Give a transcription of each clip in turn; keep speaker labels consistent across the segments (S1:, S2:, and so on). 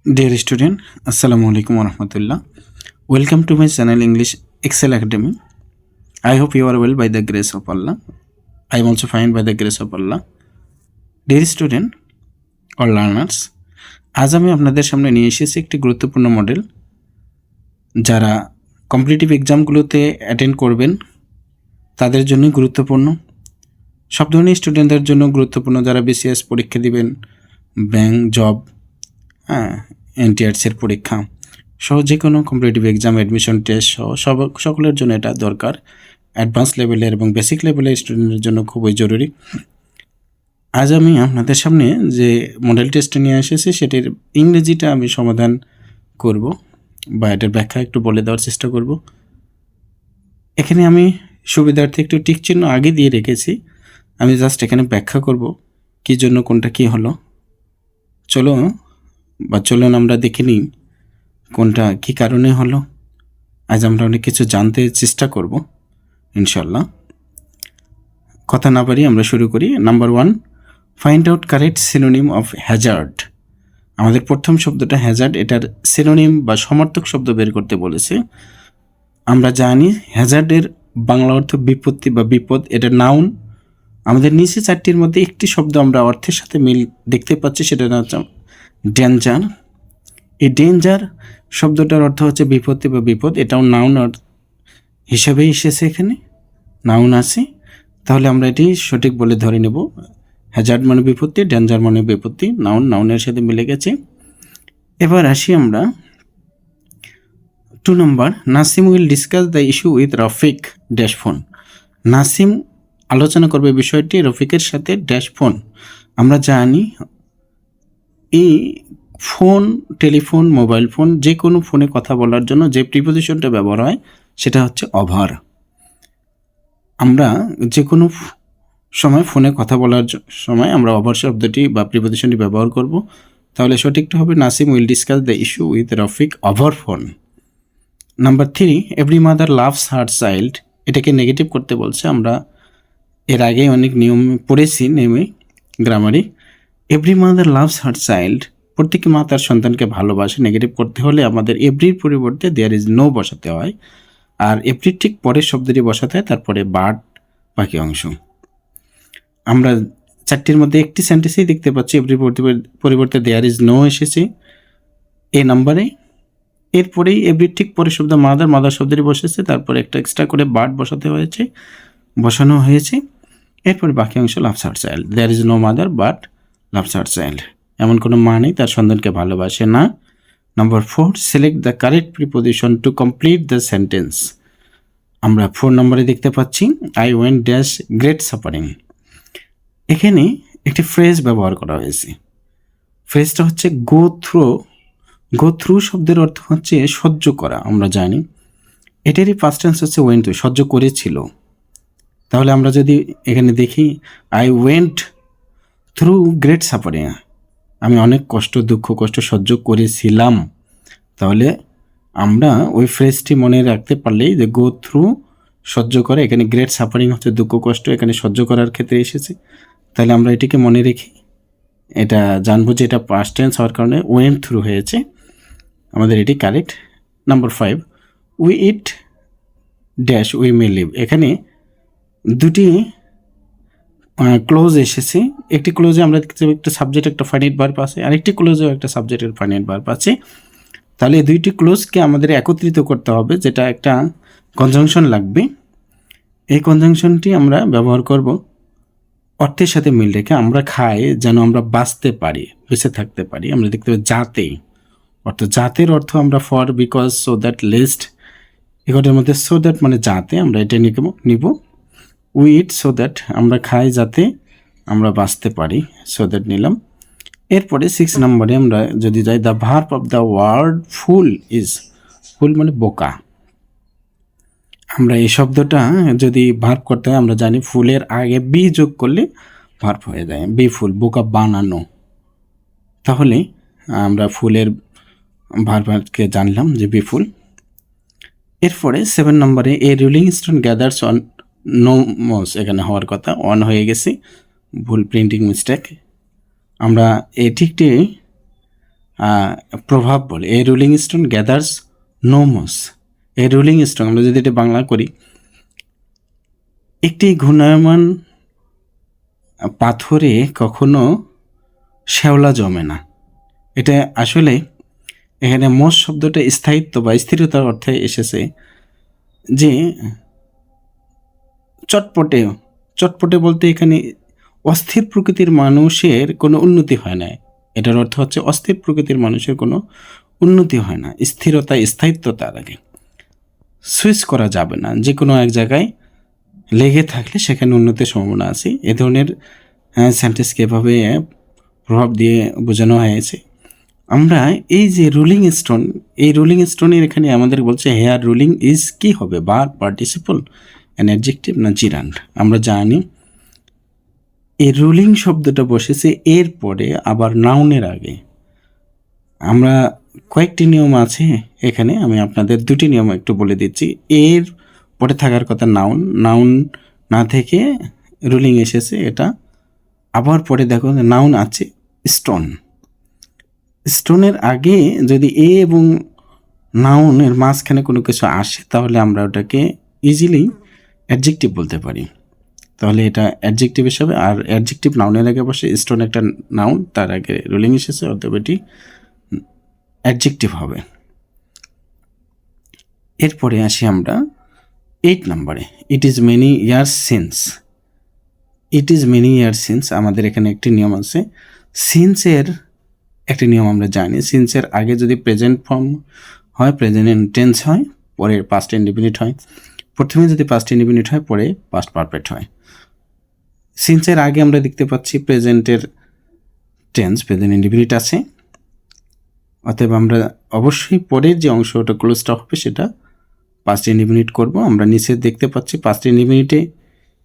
S1: Dear student, Assalamu alaikum warahmatullah. Welcome to my channel English Excel Academy. I hope you are well by the grace of Allah. I am also fine by the grace of Allah. Dear student or learners, আজ আমি আপনাদের সামনে নিয়ে এসেছি একটি গুরুত্বপূর্ণ model যারা competitive এক্সামগুলোতে attend করবেন তাদের জন্য গুরুত্বপূর্ণ। সব ধরনের স্টুডেন্টদের জন্য গুরুত্বপূর্ণ, যারা বিসিএস পরীক্ষা দিবেন, ব্যাংক, জব, এনটিআরসির পরীক্ষা সহ যে কোনো কম্পিটিটিভ এক্সাম, অ্যাডমিশন টেস্ট সহ সকলের জন্য এটা দরকার। অ্যাডভান্স লেভেলের এবং বেসিক লেভেলের স্টুডেন্টের জন্য খুবই জরুরি। আজ আমি আপনাদের সামনে যে মডেল টেস্টটা নিয়ে এসেছি সেটির ইংরেজিটা আমি সমাধান করব বা এটার ব্যাখ্যা একটু বলে দেওয়ার চেষ্টা করব। এখানে আমি সুবিধার্থে একটু টিক চিহ্ন আগে দিয়ে রেখেছি, আমি জাস্ট এখানে ব্যাখ্যা করব কী জন্য কোনটা কী হলো। চলুন আমরা দেখে নিই কোনটা কী কারণে হলো। আজ আমরা অনেক কিছু জানতে চেষ্টা করব ইনশাল্লাহ। কথা না পারি আমরা শুরু করি। Number 1, find out correct synonym of Hazard. আমাদের প্রথম শব্দটা হ্যাজার্ড, এটার সিনোনিম বা সমার্থক শব্দ বের করতে বলেছে। আমরা জানি হ্যাজার্ডের বাংলা অর্থ বিপত্তি বা বিপদ, এটা নাউন। আমাদের নিচে চারটির মধ্যে একটি শব্দ আমরা অর্থের সাথে মিল দেখতে পাচ্ছি, সেটা হচ্ছে ডেঞ্জার। এই ডেঞ্জার শব্দটার অর্থ হচ্ছে বিপত্তি বা বিপদ, এটাও নাউন হিসাবে এসেছে, এখানে নাউন আছে। তাহলে আমরা এটি সঠিক বলে ধরে নেব। হ্যাজার্ড মানে বিপত্তি, ডেঞ্জার মানে বিপত্তি, নাউনের সাথে মিলে গেছে। এবার আসি আমরা 2 নম্বর, Nasim will discuss the issue with Rafiq dash phone. Nasim আলোচনা করবে বিষয়টি রফিকের সাথে ড্যাশ ফোন। আমরা জানি এই ফোন, টেলিফোন, মোবাইল ফোন, যে কোনো ফোনে কথা বলার জন্য যে প্রিপোজিশনটা ব্যবহার হয় সেটা হচ্ছে ওভার। আমরা যে কোনো সময় ফোনে কথা বলার সময় আমরা ওভার শব্দটি বা প্রিপোজিশনটি ব্যবহার করব। তাহলে সঠিকটা হবে Nasim will discuss the issue with Rafiq over phone. Number 3, every mother loves her child. এটাকে নেগেটিভ করতে বলছে। আমরা এর আগে অনেক নিয়ম পড়েছি নেমে গ্রামারে। Every mother loves her child, প্রত্যেক মা তার সন্তানকে ভালোবাসে। নেগেটিভ করতে হলে আমাদের এভরির পরিবর্তে দেয়ার ইজ নো বসাতে হয়, আর এভরির ঠিক পরের শব্দটি বসাতে হয়, তারপরে বাট বাকি অংশ। আমরা চারটির মধ্যে একটি সেন্টেন্সেই দেখতে পাচ্ছি এভরির পরিবর্তে দেয়ার ইজ নো এসেছে এ নাম্বারে। এরপরেই এভরির ঠিক পরের শব্দ মাদার শব্দটি বসেছে, তারপরে একটা এক্সট্রা করে বাট বসানো হয়েছে। এরপরে বাকি অংশ loves her child. There is no mother but loves her child. এমন কোনো মা নেই তার সন্তানকে ভালোবাসে না। Number 4, select the correct preposition to complete the sentence. আমরা 4 নম্বরে দেখতে পাচ্ছি I went dash great suffering. এখানে একটি ফ্রেজ ব্যবহার করা হয়েছে। ফ্রেজটা হচ্ছে গো থ্রু শব্দের অর্থ হচ্ছে সহ্য করা। আমরা জানি এটারই পাস্ট টেন্স হচ্ছে ওয়েন্ট, সহ্য করেছিল। তাহলে আমরা যদি এখানে দেখি I went through great suffering, আমি অনেক দুঃখ কষ্ট সহ্য করেছিলাম। তাহলে আমরা ওই ফ্রেজটি মনে রাখতে পারলেই যে গো থ্রু সহ্য করে, এখানে গ্রেট সাফারিং হচ্ছে দুঃখ কষ্ট, এখানে সহ্য করার ক্ষেত্রে এসেছে। তাহলে আমরা এটিকে মনে রেখে এটা জানবো যে এটা পাস্ট টেন্স হওয়ার কারণে ওয়েন্ট থ্রু হয়েছে, আমাদের এটি correct. Number 5, we eat dash we may live. এখানে দুটি ক্লোজ এসেছে। একটি ক্লোজে আমরা দেখতে পাই একটা সাবজেক্ট একটা ফাইনাইট ভার্ব আছে, আরেকটি ক্লোজেও একটা সাবজেক্টের ফাইনাইট ভার্ব আছে। তাহলে এই দুইটি ক্লোজকে আমাদের একত্রিত করতে হবে, যেটা একটা কনজাংশন লাগবে। এই কনজাংশনটি আমরা ব্যবহার করব অর্থের সাথে মিল রেখে। আমরা খাই যেন আমরা বাঁচতে পারি, বেঁচে থাকতে পারি। আমরা দেখতে পাই যাতে, জাতের অর্থ আমরা for, because, so that, list, এগুলোর মধ্যে সো দ্যাট মানে যাতে, আমরা এটা নিব। উই ইট সো দ্যাট, আমরা খাই যাতে আমরা বাঁচতে পারি, সো দ্যাট নিলাম। এরপরে 6 নম্বরে আমরা যদি যাই, the verb of the word fool is. Fool মানে বোকা। আমরা এই শব্দটা যদি ভার্ব করতে হয়, আমরা জানি ফুলের আগে বি যোগ করলে ভার্ব হয়ে যায়। বি ফুল, বোকা বানানো। তাহলে আমরা ফুলের ভার্বকে জানলাম যে বি ফুল। এরপরে 7 নম্বরে a rolling stone gathers on no moss, এখানে হওয়ার কথা, অন হয়ে গেছে, ভুল প্রিন্টিং মিস্টেক। আমরা এই ঠিকটি প্রভাব বলে। A rolling stone gathers no moss. A rolling stone আমরা যদি এটা বাংলা করি, একটি ঘূর্ণায়মান পাথরে কখনো শ্যাওলা জমে না। এটা আসলে এখানে মস শব্দটা স্থায়িত্ব বা স্থিরতার অর্থে এসেছে, যে চটপটে চটপটে বলতে এখানে অস্থির প্রকৃতির মানুষের কোনো উন্নতি হয় না। এটার অর্থ হচ্ছে অস্থির প্রকৃতির মানুষের কোনো উন্নতি হয় না, স্থিরতা স্থায়িত্ব তার আগে সুইচ করা যাবে না, যে কোনো এক জায়গায় লেগে থাকলে সেখানে উন্নতির সম্ভাবনা আছে। এ ধরনের সেন্টেন্সকে এভাবে প্রভাব দিয়ে বোঝানো হয়েছে। আমরা এই যে রুলিং স্টোন, এই রুলিং স্টোনের এখানে আমাদের বলছে হেয়ার রুলিং ইজ কি হবে, ভার্ব, পার্টিসিপল, অ্যান অ্যাডজেক্টিভ না জিরান্ড। আমরা জানি এই রুলিং শব্দটা বসেছে এর পরে আবার নাউনের আগে। আমরা কয়েকটি নিয়ম আছে এখানে, আমি আপনাদের দুটি নিয়ম একটু বলে দিচ্ছি। এর পরে থাকার কথা নাউন, নাউন না থেকে রুলিং এসেছে এটা। আবার পরে দেখো নাউন আছে স্টোন, স্টোনের আগে যদি এ এবং নাউনের মাঝখানে কোনো কিছু আসে তাহলে আমরা ওটাকে ইজিলি অ্যাডজেক্টিভ বলতে পারি। তাহলে এটা অ্যাডজেক্টিভ হিসাবে, আর অ্যাডজেক্টিভ নাউনের আগে বসে, স্টোন একটা নাউন, তার আগে রুলিং এসেছে, অতএব এটি অ্যাডজেক্টিভ হবে। এরপরে আসি আমরা 8 নম্বরে, ইট is many years since. It is many years since, আমাদের এখানে একটি নিয়ম আছে। সিন্সের একটি নিয়ম আমরা জানি, সিন্সের আগে যদি প্রেজেন্ট ফর্ম হয়, প্রেজেন্ট টেন্স হয়, পরে পাস্ট ইনডিফিনিট হয়। প্রথমে যদি পাস্ট ইনডিফিনিট হয়, পরে পাস্ট পারফেক্ট হয়। সিন্সের আগে আমরা দেখতে পাচ্ছি প্রেজেন্টের টেন্স, প্রেজেন্ট ইনডিফিনিট আছে, অতএব আমরা অবশ্যই পরের যে অংশটা ক্লোজটা হবে সেটা পাস্ট ইনডিফিনিট করব। আমরা নিচে দেখতে পাচ্ছি পাস্ট ইনডিফিনিটে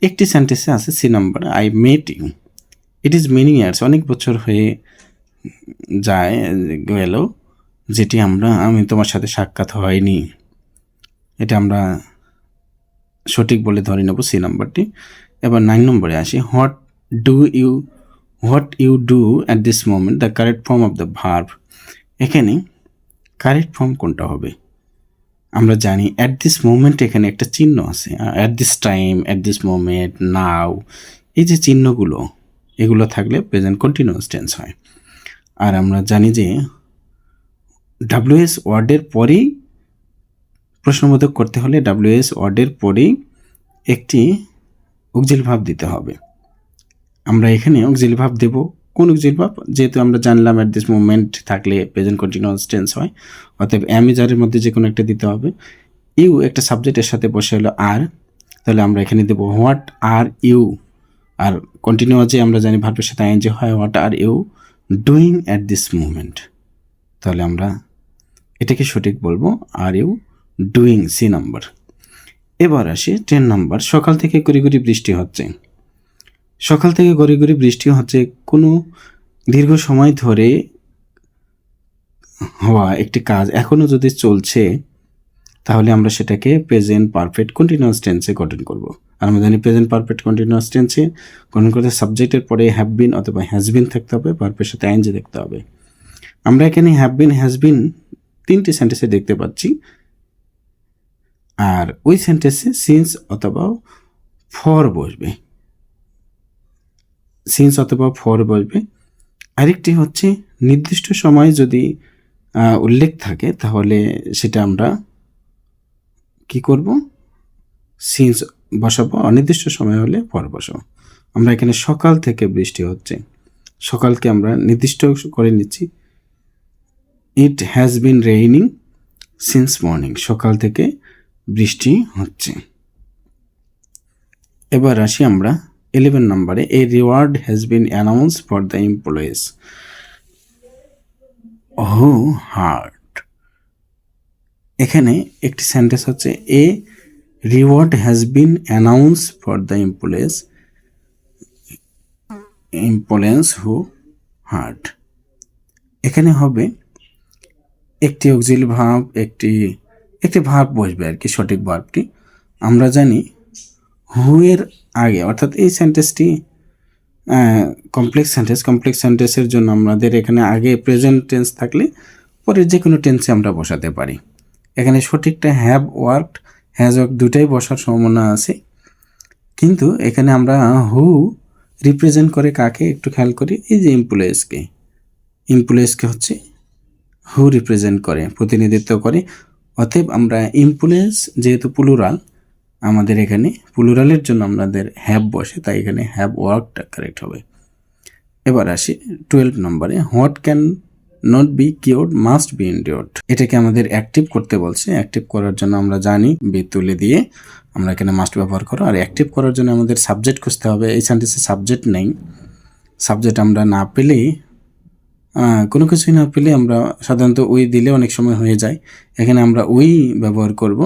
S1: একটি সেন্টেন্সে আছে C number, I met you. It is many years, অনেক বছর হয়ে যায় গেল যেটি আমি তোমার সাথে সাক্ষাৎ হয়নি, এটা আমরা সঠিক বলে ধরে নেব সি নাম্বারটি। এবার 9 নম্বরে আসি, what you do at this moment, the correct form of the verb. এখানে কারেক্ট ফর্ম কোনটা হবে? আমরা জানি অ্যাট দিস মোমেন্ট এখানে একটা চিহ্ন আছে, at this time, at this moment, now, এই যে চিহ্নগুলো, এগুলো থাকলে প্রেজেন্ট কন্টিনিউয়াস টেন্স হয়। আর আমরা জানি যে ডাব্লিউএস ওয়ার্ডের পরেই প্রশ্নবোধক করতে হলে ডাব্লিউএস ওয়ার্ডের পরেই একটি অক্সিলারি ভার্ব দিতে হবে। আমরা এখানে অক্সিলারি ভার্ব দেব। কোন অক্সিলারি ভার্ব? যেহেতু আমরা জানলাম অ্যাট দিস মোমেন্ট থাকলে প্রেজেন্ট কন্টিনিউয়াস টেন্স হয়, অতএব অ্যাম ইজ আরের মধ্যে যে কোনো একটা দিতে হবে। ইউ একটা সাবজেক্টের সাথে বসে হলো আর, তাহলে আমরা এখানে দেব হোয়াট আর ইউ। আর কন্টিনিউয়াসে আমরা জানি ভার্বের সাথে আইএনজি হয়, what are you doing at this moment, তাহলে আমরা এটাকে সঠিক বলবো are you doing, C number. এবার আসি 10 নাম্বার, সকাল থেকে গড়ি বৃষ্টি হচ্ছে। সকাল থেকে গড়ি বৃষ্টি হচ্ছে কোনো দীর্ঘ সময় ধরে হওয়া একটি কাজ এখনও যদি চলছে, তাহলে আমরা সেটাকে প্রেজেন্ট পারফেক্ট কন্টিনিউয়াস টেন্সে গঠন করব। আর আমরা জানি প্রেজেন্ট পারফেক্ট কন্টিনিউয়াস টেন্সে গঠন করতে সাবজেক্টের পরে হ্যাভ বিন অথবা হ্যাজ বিন থাকতে হবে, ভার্বের সাথে আইএনজি দেখতে হবে। আমরা এখানে হ্যাভ বিন, হ্যাজ বিন 3টি সেন্টেন্সে দেখতে পাচ্ছি, আর ওই সেন্টেন্সে সিন্স অথবা ফর বসবে, সিন্স অথবা ফর বসবে। আরেকটি হচ্ছে নির্দিষ্ট সময় যদি উল্লেখ থাকে তাহলে সেটা আমরা কি করব, সিন্স বসাবো, অনির্দিষ্ট সময় হলে ফর বসাবো। আমরা এখানে সকাল থেকে বৃষ্টি হচ্ছে, সকালকে আমরা নির্দিষ্ট করে নিচ্ছি, it has been raining since morning, সকাল থেকে বৃষ্টি হচ্ছে। এবার আসি আমরা 11 নম্বরে, এ reward has been announce for the employees who hard. এখানে একটি সেন্টেন্স হচ্ছে এ reward has been announce for the employees who hard. এখানে হবে একটি অক্সিলারি ভার্ব, একটি ভার্ব বসবে আর কি, সঠিক ভার্বটি। আমরা জানি হু এর আগে, অর্থাৎ এই সেন্টেন্সটি কমপ্লেক্স সেন্টেন্সের জন্য আমাদের এখানে আগে প্রেজেন্ট টেন্স থাকলে পরে যে কোনো টেন্সে আমরা বসাতে পারি। এখানে সঠিকটা হ্যাভ ওয়ার্কড, হ্যাজ ওয়ার্ক দুটাই বসার সম্ভাবনা আছে, কিন্তু এখানে আমরা হু রিপ্রেজেন্ট করে কাকে একটু খেয়াল করি, এই যে ইমপ্লয়েজকে হচ্ছে হু রিপ্রেজেন্ট করে, প্রতিনিধিত্ব করে। অতএব আমরা ইমপ্লয়েজ যেহেতু প্লুরাল, আমাদের এখানে প্লুরালের জন্য আমাদের হ্যাভ বসে, তাই এখানে হ্যাভ ওয়ার্কটা কারেক্ট হবে। এবার আসি 12 নম্বরে, what can not be cured must be endured. এটাকে আমাদের অ্যাক্টিভ করতে বলছে। অ্যাক্টিভ করার জন্য আমরা জানি বি তুলে দিয়ে আমরা এখানে মাস্ট ব্যবহার করো। আর অ্যাক্টিভ করার জন্য আমাদের সাবজেক্ট খুঁজতে হবে। এই সেন্টেন্সে সাবজেক্ট নেই। সাবজেক্ট আমরা না পেলেই, কোনো কিছুই না পেলে আমরা সাধারণত উই দিলে অনেক সময় হয়ে যায়। এখানে আমরা উই ব্যবহার করব।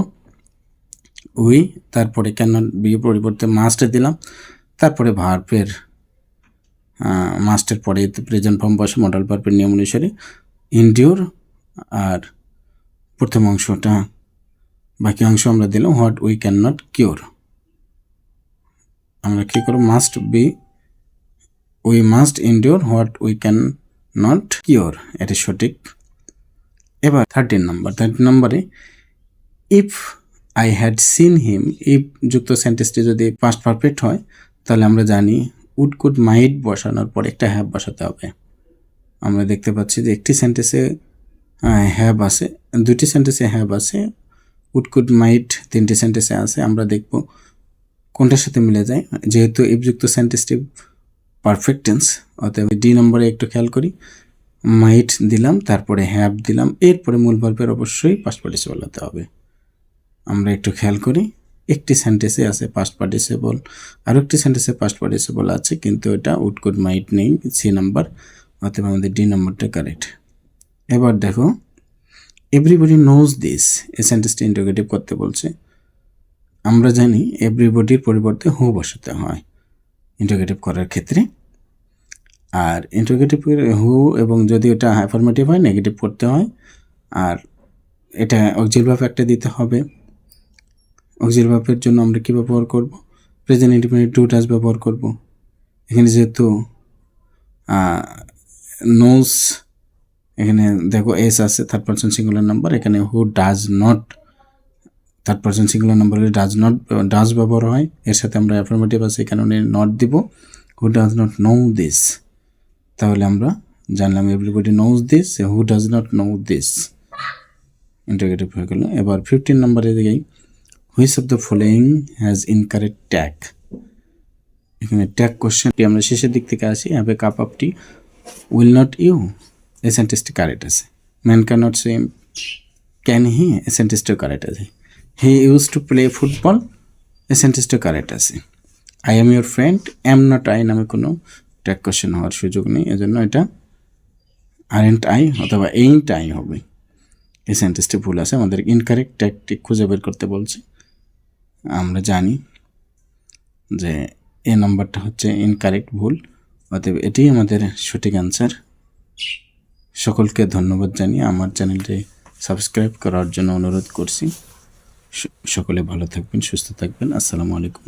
S1: উই, তারপরে ক্যান নট বি পরিবর্তে মাস্ট দিলাম, তারপরে ভার্বের মাস্টের পরে প্রেজেন্ট ফর্ম বসে মডেল ভার্বের নিয়ম অনুসারে এন্ডিওর, আর প্রথম অংশটা, বাকি অংশ আমরা দিলাম what we can not cure. আমরা কী করব, must be, we must endure what we can not cure, এটা সঠিক। এবার 13 নম্বরে if I had seen him, if যুক্ত সেন্টেন্সটি যদি পাস্ট পারফেক্ট হয় তাহলে আমরা জানি উড কুড মাইট বসানোর পর একটা হ্যাভ বসাতে হবে। আমরা দেখতে পাচ্ছি যে একটি সেন্টেন্সে হ্যাভ আছে, দুটি সেন্টেন্সে হ্যাভ আছে, উড কুড মাইট তিনটি সেন্টেন্সে আছে। আমরা দেখব কোনটার সাথে মিলে যায়। যেহেতু ইফযুক্ত সেন্টেন্সটি পারফেক্ট টেন্স, অতএব ডি নম্বরে একটু খেয়াল করি, মাইট দিলাম, তারপরে হ্যাভ দিলাম, এরপরে মূল ভার্বের অবশ্যই পাস্ট পার্টিসিপল হতে হবে। আমরা একটু খেয়াল করি, একটি সেন্টেন্সে আছে পাস্ট পার্টিসিপল, আর একটি সেন্টেন্সে পাস্ট পার্টিসিপল আছে, কিন্তু এটা উড কুড মাইট নেই, সি নাম্বার, অতএব আমাদের ডি নম্বরটা কারেক্ট। এবার দেখো, এভরিবডি নোজ দিস, এই সেন্টেন্সটি ইন্টারোগেটিভ করতে বলছে। আমরা জানি এভরিবডির পরিবর্তে হু বসাতে হয় ইন্টারোগেটিভ করার ক্ষেত্রে। আর ইন্টারোগেটিভ হু, এবং যদি এটা অ্যাফার্মেটিভ হয় নেগেটিভ করতে হয়। আর এটা অক্সিলারি ভার্ব একটা দিতে হবে। অক্সিলারি ভার্বের জন্য আমরা কী ব্যবহার করব, প্রেজেন্ট ইনডিফিনিট ডু ডাজ ব্যবহার করব। এখানে যেহেতু নোজ, এখানে দেখো এস আছে, থার্ড পারসন সিঙ্গুলার নাম্বার, এখানে হু does not, third person singular number হলে ডাজ ব্যবহার হয়। এর সাথে আমরা অ্যাফার্মেটিভ আছে, এখানে নট দিব, who does not know this. তাহলে আমরা জানলাম everybody knows this, who does not know this, interrogative হয়ে গেল। এবার 15 নম্বরে যাই, which of the following has incorrect tag. এখানে ট্যাগ কোশ্চেনটি আমরা শেষের দিক থেকে আসি। Have a cup of tea, will not you, এই সেন্টেন্সটি কারেক্ট আছে। Man can not swim, can he, এই সেন্টেন্সটিও কারেক্ট আছে। He use to play football, এই সেন্টেন্সটিও কারেক্ট আছে। I am your friend, am not I নামে কোনো ট্যাগ কোশ্চেন হওয়ার সুযোগ নেই, এজন্য এটা আরেন্ট আই অথবা এইন্ট আই হবে। এই সেন্টেন্সটি ভুল আছে, আমাদের ইনকারেক্ট ট্যাগটি খুঁজে বের করতে বলছে। আমরা জানি যে এ নাম্বারটা হচ্ছে ইনকারেক্ট, ভুল, অতএব এটাই আমাদের সঠিক অ্যান্সার। সকলকে ধন্যবাদ জানিয়ে আমার চ্যানেলটি সাবস্ক্রাইব করার জন্য অনুরোধ করছি। সকলে ভালো থাকবেন, সুস্থ থাকবেন। আসসালামু আলাইকুম।